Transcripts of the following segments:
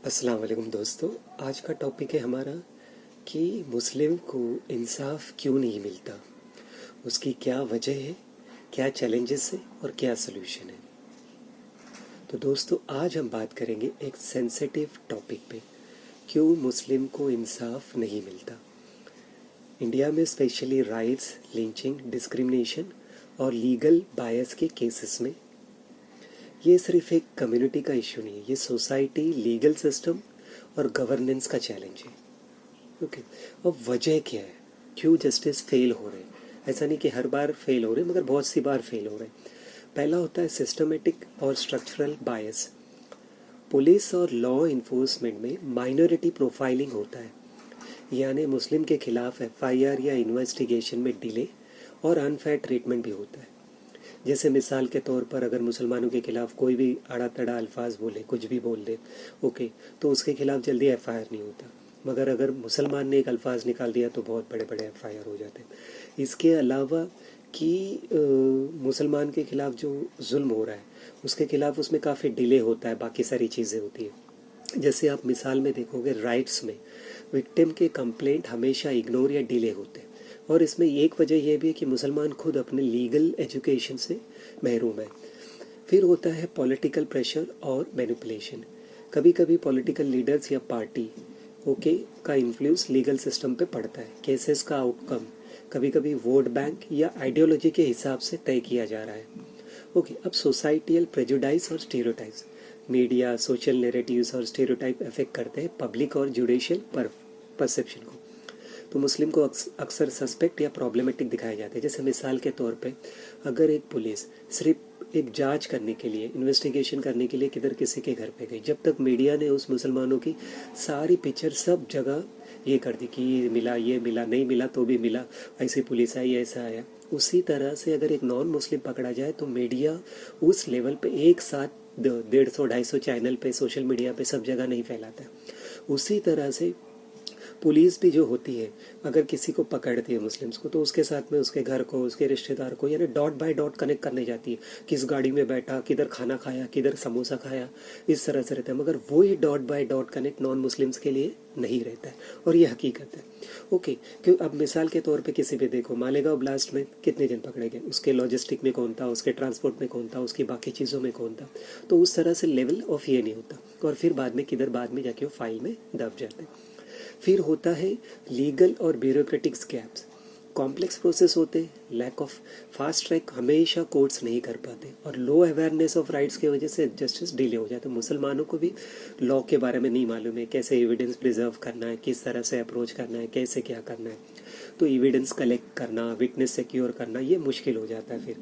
अस्सलाम वालेकुम दोस्तों। आज का टॉपिक है हमारा कि मुस्लिम को इंसाफ क्यों नहीं मिलता, उसकी क्या वजह है, क्या चैलेंजेस है और क्या सलूशन है। तो दोस्तों आज हम बात करेंगे एक सेंसिटिव टॉपिक पे, क्यों मुस्लिम को इंसाफ नहीं मिलता। इंडिया में स्पेशली राइट्स, लिंचिंग, डिस्क्रिमिनेशन और लीगल बायस के केसेस में ये सिर्फ एक कम्युनिटी का इशू नहीं है, ये सोसाइटी, लीगल सिस्टम और गवर्नेंस का चैलेंज है। ओके, अब वजह क्या है, क्यों जस्टिस फेल हो रहे हैं। ऐसा नहीं कि हर बार फेल हो रहे मगर बहुत सी बार फेल हो रहे हैं। पहला होता है सिस्टमेटिक और स्ट्रक्चरल बायस। पुलिस और लॉ इन्फोर्समेंट में माइनॉरिटी प्रोफाइलिंग होता है, यानी मुस्लिम के खिलाफ एफआईआर या इन्वेस्टिगेशन में डिले और अनफेयर ट्रीटमेंट भी होता है। जैसे मिसाल के तौर पर अगर मुसलमानों के खिलाफ कोई भी आड़ा तड़ा अल्फाज बोले, कुछ भी बोल दे, ओके, तो उसके खिलाफ जल्दी एफआईआर नहीं होता। मगर अगर मुसलमान ने एक अल्फाज निकाल दिया तो बहुत बड़े बड़े एफआईआर हो जाते हैं। इसके अलावा कि मुसलमान के खिलाफ जो जुल्म हो रहा है उसके खिलाफ उसमें काफ़ी डिले होता है, बाकी सारी चीज़ें होती हैं। जैसे आप मिसाल में देखोगे राइट्स में विक्टिम के कंप्लेंट हमेशा इग्नोर या डिले होते हैं, और इसमें एक वजह यह भी है कि मुसलमान खुद अपने लीगल एजुकेशन से महरूम है। फिर होता है पॉलिटिकल प्रेशर और मैनिपुलेशन। कभी कभी पॉलिटिकल लीडर्स या पार्टी का इन्फ्लुएंस लीगल सिस्टम पे पड़ता है। केसेस का आउटकम कभी कभी वोट बैंक या आइडियोलॉजी के हिसाब से तय किया जा रहा है। अब सोसाइटियल प्रेजुडाइज और स्टीरियोटाइप्स, मीडिया, सोशल नैरेटिव्स और स्टीरियोटाइप अफेक्ट करते हैं पब्लिक और जुडिशियल परसेप्शन को। तो मुस्लिम को अक्सर सस्पेक्ट या प्रॉब्लमेटिक दिखाए जाते हैं। जैसे मिसाल के तौर पे अगर एक पुलिस सिर्फ एक जांच करने के लिए, इन्वेस्टिगेशन करने के लिए किधर किसी के घर पे गई, जब तक मीडिया ने उस मुसलमानों की सारी पिक्चर सब जगह ये कर दी कि ये मिला, नहीं मिला तो भी मिला, ऐसी पुलिस आई, ऐसा आया, उसी तरह से अगर एक नॉन मुस्लिम पकड़ा जाए तो मीडिया उस लेवल पे एक साथ 150-250 चैनल पे, सोशल मीडिया पे सब जगह नहीं फैलाता है। उसी तरह से पुलिस भी जो होती है अगर किसी को पकड़ती है मुस्लिम्स को, तो उसके साथ में उसके घर को, उसके रिश्तेदार को, यानी डॉट बाय डॉट कनेक्ट करने जाती है। किस गाड़ी में बैठा, किधर खाना खाया, किधर समोसा खाया, इस तरह से रहता है। मगर वही dot by dot connect non Muslims के लिए नहीं रहता है, और ये हकीकत है। क्यों अब मिसाल के तौर पे किसी भी देखो, मालेगांव ब्लास्ट में कितने जन पकड़े गए, उसके लॉजिस्टिक में कौन था, उसके ट्रांसपोर्ट में कौन था, उसकी बाकी चीज़ों में कौन था। तो उस तरह से लेवल ऑफ ये नहीं होता, और फिर बाद में जाके वो फाइल में दब जाते हैं। फिर होता है लीगल और ब्यूरोक्रेटिक गैप्स। कॉम्प्लेक्स प्रोसेस होते हैं, लैक ऑफ फास्ट ट्रैक हमेशा कोर्ट्स नहीं कर पाते, और लो अवेयरनेस ऑफ राइट्स की वजह से जस्टिस डिले हो जाता है। मुसलमानों को भी लॉ के बारे में नहीं मालूम है, कैसे एविडेंस प्रिजर्व करना है, किस तरह से अप्रोच करना है, कैसे क्या करना है। तो एविडेंस कलेक्ट करना, विटनेस सिक्योर करना, ये मुश्किल हो जाता है।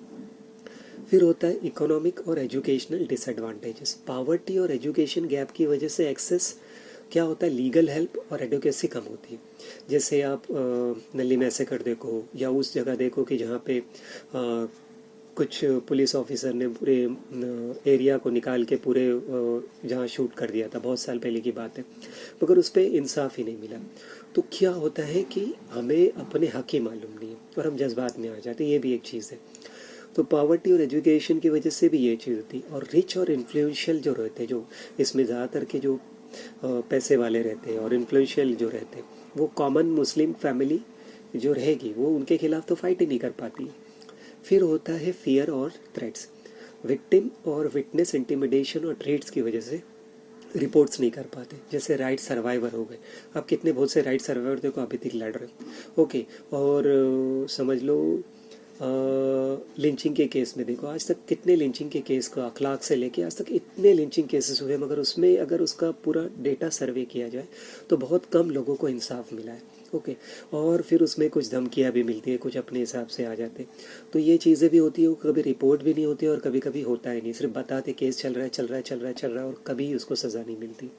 फिर होता है इकोनॉमिक और एजुकेशनल डिसएडवांटेजेस। पावर्टी और एजुकेशन गैप की वजह से एक्सेस क्या होता है, लीगल हेल्प और एडवोकेसी कम होती है। जैसे आप नली मैसेकर देखो, या उस जगह देखो कि जहाँ पे कुछ पुलिस ऑफिसर ने पूरे एरिया को निकाल के पूरे जहाँ शूट कर दिया था, बहुत साल पहले की बात है, मगर उस पर इंसाफ ही नहीं मिला। तो क्या होता है कि हमें अपने हक ही मालूम नहीं है और हम जज्बात में आ जाते हैं, ये भी एक चीज़ है। तो पावर्टी और एजुकेशन की वजह से भी ये चीज़ होती है। और रिच और इन्फ्लुएंशियल जो रहते हैं, जो इसमें ज़्यादातर के जो पैसे वाले रहते हैं और इन्फ्लुएंशियल जो रहते हैं, वो कॉमन मुस्लिम फैमिली जो रहेगी वो उनके खिलाफ तो फाइट ही नहीं कर पाती। फिर होता है फियर और थ्रेट्स। विक्टिम और विटनेस इंटिमिडेशन और थ्रेट्स की वजह से रिपोर्ट्स नहीं कर पाते। जैसे राइट सर्वाइवर हो गए, अब कितने बहुत से राइट सर्वाइवर देखो अभी तक लड़ रहे। और समझ लो लिंचिंग के केस में देखो, आज तक कितने लिंचिंग के केस को, अखलाक से लेके आज तक इतने लिंचिंग केसेस हुए, मगर उसमें अगर उसका पूरा डेटा सर्वे किया जाए तो बहुत कम लोगों को इंसाफ मिला है। और फिर उसमें कुछ धमकियाँ भी मिलती है, कुछ अपने हिसाब से आ जाते। तो ये चीज़ें भी होती है, वो कभी रिपोर्ट भी नहीं होती और कभी कभी होता ही नहीं, सिर्फ बताते केस चल रहा है और कभी उसको सज़ा नहीं मिलती।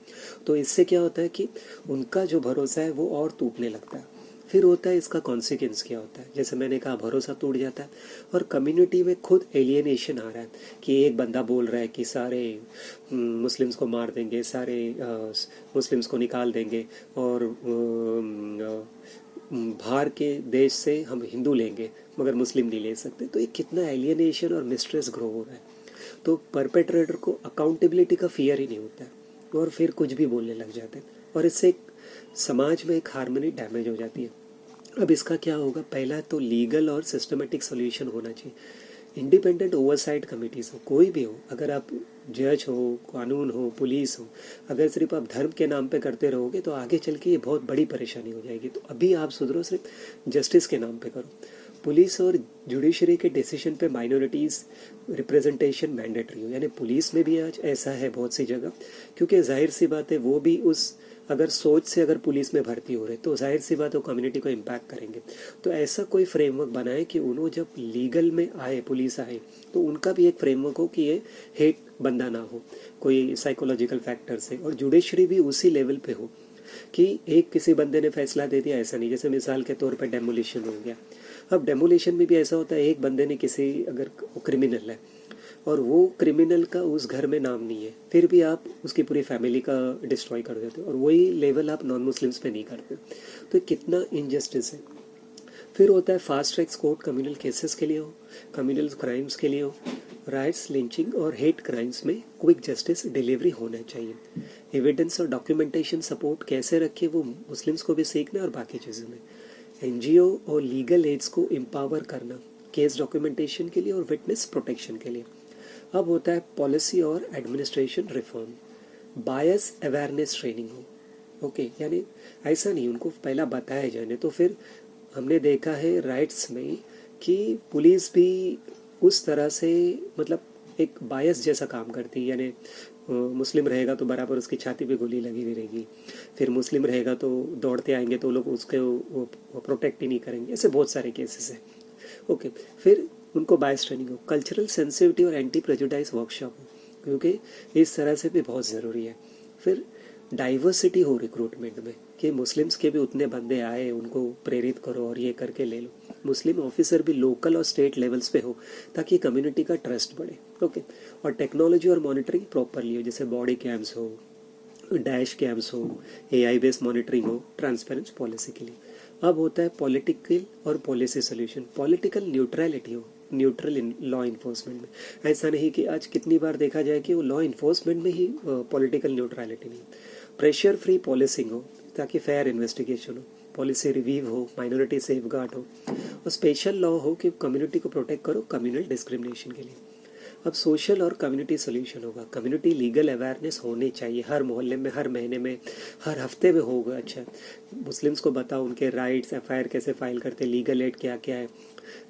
तो इससे क्या होता है कि उनका जो भरोसा है वो और टूटने लगता है। फिर होता है इसका कॉन्सिक्वेंस क्या होता है, जैसे मैंने कहा भरोसा टूट जाता है, और कम्युनिटी में खुद एलियनेशन आ रहा है कि एक बंदा बोल रहा है कि सारे मुस्लिम्स को मार देंगे, सारे मुस्लिम्स को निकाल देंगे, और बाहर के देश से हम हिंदू लेंगे मगर मुस्लिम नहीं ले सकते। तो ये कितना एलियनेशन और मिस्ट्रेस ग्रो हो रहा है। तो परपेट्रेटर को अकाउंटेबिलिटी का फियर ही नहीं होता है। और फिर कुछ भी बोलने लग जाते हैं, और इससे एक समाज में एक हार्मनी डैमेज हो जाती है। अब इसका क्या होगा, पहला तो लीगल और सिस्टमेटिक सॉल्यूशन होना चाहिए। इंडिपेंडेंट ओवरसाइट कमिटीज़ हो, कोई भी हो, अगर आप जज हो, कानून हो, पुलिस हो, अगर सिर्फ आप धर्म के नाम पे करते रहोगे तो आगे चल के ये बहुत बड़ी परेशानी हो जाएगी। तो अभी आप सुधरो, सिर्फ जस्टिस के नाम पे करो। पुलिस और जुडिशरी के डिसीजन पे माइनॉरिटीज़ रिप्रेजेंटेशन मैंडेटरी हो, यानी पुलिस में भी आज ऐसा है बहुत सी जगह, क्योंकि जाहिर सी बात है वो भी उस अगर सोच से अगर पुलिस में भर्ती हो रहे तो जाहिर सी बात है कम्युनिटी को इम्पैक्ट करेंगे। तो ऐसा कोई फ्रेमवर्क बनाए कि उन्होंने जब लीगल में आए, पुलिस आए, तो उनका भी एक फ्रेमवर्क हो कि ये हेट बंदा ना हो कोई साइकोलॉजिकल फैक्टर से, और जुडिशरी भी उसी लेवल पे हो कि एक किसी बंदे ने फैसला दे दिया, ऐसा नहीं। जैसे मिसाल के तौर पर डेमोलिशन हो गया, अब डेमोलिशन में भी ऐसा होता है, एक बंदे ने किसी अगर क्रिमिनल है और वो क्रिमिनल का उस घर में नाम नहीं है, फिर भी आप उसकी पूरी फैमिली का डिस्ट्रॉय कर देते हो, और वही लेवल आप नॉन मुस्लिम्स पे नहीं करते। तो कितना इनजस्टिस है। फिर होता है fast track court communal cases के लिए हो, कम्युनल क्राइम्स के लिए हो, राइट्स, लिंचिंग और हेट क्राइम्स में क्विक जस्टिस डिलीवरी होना चाहिए। एविडेंस और डॉक्यूमेंटेशन सपोर्ट कैसे रखे वो मुस्लिम्स को भी सीखना, और बाकी चीज़ों में एनजीओ और लीगल एड्स को एम्पावर करना केस डॉक्यूमेंटेशन के लिए और विटनेस प्रोटेक्शन के लिए। अब होता है पॉलिसी और एडमिनिस्ट्रेशन रिफॉर्म, बायस अवेयरनेस ट्रेनिंग हो। ओके, यानी ऐसा नहीं उनको पहला बताया जाए। तो फिर हमने देखा है राइट्स में कि पुलिस भी उस तरह से मतलब एक बायस जैसा काम करती है, यानी मुस्लिम रहेगा तो बराबर उसकी छाती पे गोली लगी हुई रहेगी, फिर मुस्लिम रहेगा तो दौड़ते आएंगे तो लोग उसके वो प्रोटेक्ट ही नहीं करेंगे। ऐसे बहुत सारे केसेस हैं। ओके, फिर उनको बायस ट्रेनिंग हो, कल्चरल सेंसिटिविटी और एंटी प्रेजुडाइज वर्कशॉप हो, क्योंकि इस तरह से भी बहुत ज़रूरी है। फिर डाइवर्सिटी हो रिक्रूटमेंट में कि मुस्लिम्स के भी उतने बंदे आए, उनको प्रेरित करो और ये करके ले लो। मुस्लिम ऑफिसर भी लोकल और स्टेट लेवल्स पे हो ताकि कम्युनिटी का ट्रस्ट बढ़े। ओके, और टेक्नोलॉजी और मॉनिटरिंग प्रॉपरली हो, जैसे बॉडी कैम्स हो, डैश कैम्स हो, एआई बेस्ड मॉनिटरिंग हो, ट्रांसपेरेंट पॉलिसी के लिए। अब होता है पॉलिटिकल और पॉलिसी सोल्यूशन, पॉलिटिकल न्यूट्रलिटी हो, न्यूट्रल इन लॉ इन्फोर्समेंट में। ऐसा नहीं कि आज कितनी बार देखा जाए कि वो लॉ इन्फोर्समेंट में ही पॉलिटिकल न्यूट्रलिटी नहीं। प्रेशर फ्री पॉलिसिंग हो ताकि फेयर इन्वेस्टिगेशन हो, पॉलिसी रिव्यू हो, माइनॉरिटी सेफगार्ड हो, और स्पेशल लॉ हो कि कम्युनिटी को प्रोटेक्ट करो कम्युनल डिस्क्रिमिनेशन के लिए। अब सोशल और कम्युनिटी सोल्यूशन होगा, कम्युनिटी लीगल अवेयरनेस होनी चाहिए हर मोहल्ले में, हर महीने में, हर हफ्ते में होगा। अच्छा, मुस्लिम्स को बताओ उनके राइट्स, एफआईआर कैसे फाइल करते हैं, लीगल एड क्या क्या है।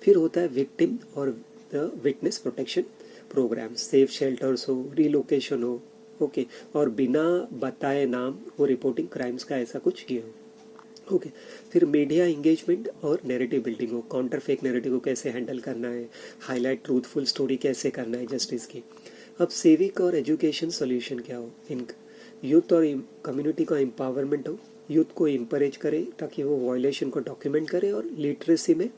फिर होता है विक्टिम और the witness protection program, safe shelters हो, रिलोकेशन हो। ओके, और बिना बताए नाम वो रिपोर्टिंग क्राइम्स का ऐसा कुछ ये हो। ओके, फिर मीडिया इंगेजमेंट और नैरेटिव बिल्डिंग हो, काउंटर फेक नैरेटिव को कैसे हैंडल करना है, हाईलाइट ट्रूथफुल स्टोरी कैसे करना है जस्टिस की। अब सिविक और एजुकेशन सॉल्यूशन क्या हो, इन यूथ और कम्युनिटी का एम्पावरमेंट हो, यूथ को इंकरेज करे ताकि वो वायलेशन को डॉक्यूमेंट करे और लिटरेसी में,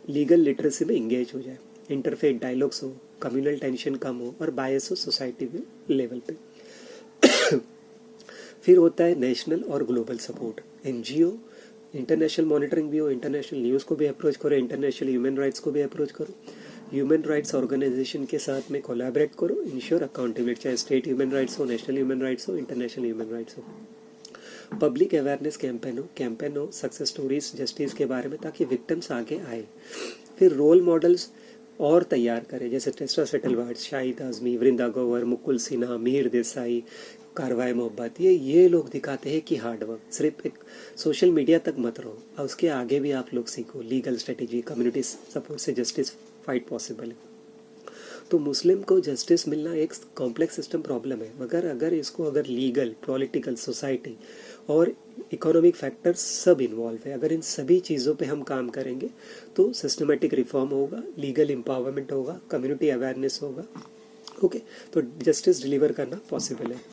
लीगल लिटरेसी में इंगेज हो जाए। इंटरफेथ डायलॉग्स हो, कम्युनल टेंशन कम हो और बायस हो सोसाइटी लेवल पे। फिर होता है नेशनल और global support, NGO, international monitoring भी हो, इंटरनेशनल न्यूज़ को भी अप्रोच करो, इंटरनेशनल ह्यूमन राइट्स को भी अप्रोच करो, ह्यूमन राइट्स ऑर्गेनाइजेशन के साथ में कोलैबोरेट करो, इंश्योर अकाउंटेबिलिटी, चाहे स्टेट ह्यूमन राइट्स हो, नेशनल ह्यूमन राइट्स हो, इंटरनेशनल ह्यूमन राइट्स हो। पब्लिक अवेयरनेस कैंपेन हो सक्सेस स्टोरीज जस्टिस के बारे में ताकि विक्टिम्स आगे आए। फिर रोल मॉडल्स और तैयार करें, जैसे टेस्टा सेटलवार्ड, शाहिद आजमी, वृंदा गौवर, मुकुल सिन्हा, मीर देसाई, कारवाई मोहब्बत, ये लोग दिखाते हैं कि हार्ड वर्क सिर्फ एक सोशल मीडिया तक मत रहो, और उसके आगे भी आप लोग सीखो, लीगल स्ट्रेटेजी, कम्युनिटी सपोर्ट से जस्टिस फाइट पॉसिबल है। तो मुस्लिम को जस्टिस मिलना एक कॉम्प्लेक्स सिस्टम प्रॉब्लम है, मगर अगर इसको अगर लीगल, पॉलिटिकल, सोसाइटी और इकोनॉमिक फैक्टर्स सब इन्वॉल्व है, अगर इन सभी चीज़ों पे हम काम करेंगे तो सिस्टमेटिक रिफॉर्म होगा, लीगल एम्पावरमेंट होगा, कम्युनिटी अवेयरनेस होगा। ओके, तो जस्टिस डिलीवर करना पॉसिबल है।